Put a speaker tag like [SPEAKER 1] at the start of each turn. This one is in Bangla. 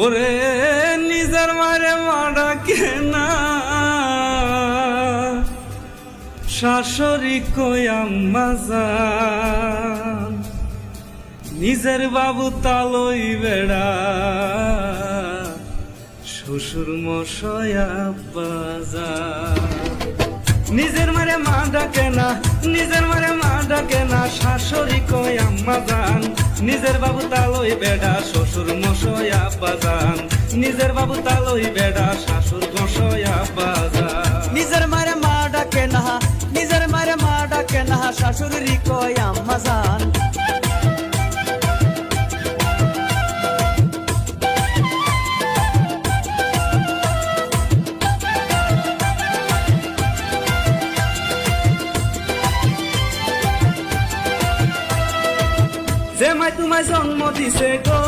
[SPEAKER 1] ওরে নিজের মারে মাডা কেনা শাশুড়ি কই আম্মা জান, নিজের বাবু তালই বেড়া শ্বশুর মশাই আব্বা জান। নিজের মারে মা ডাকে না, নিজের মারে মা ডাকে না, শাশুড়ি কই আম্মা জান, নিজের বাবু তালই বেড়া শ্বশুর মশাই আব্বা জান, নিজের বাবু তালই বেড়া শাশুর মশাই আব্বা জান।
[SPEAKER 2] নিজের মারে মা ডাকে না, নিজের মারে মা ডাকে না, শাশুড়ি কই আম্মা জান।
[SPEAKER 1] যে মাই তোমায় জন্ম দিছে গো,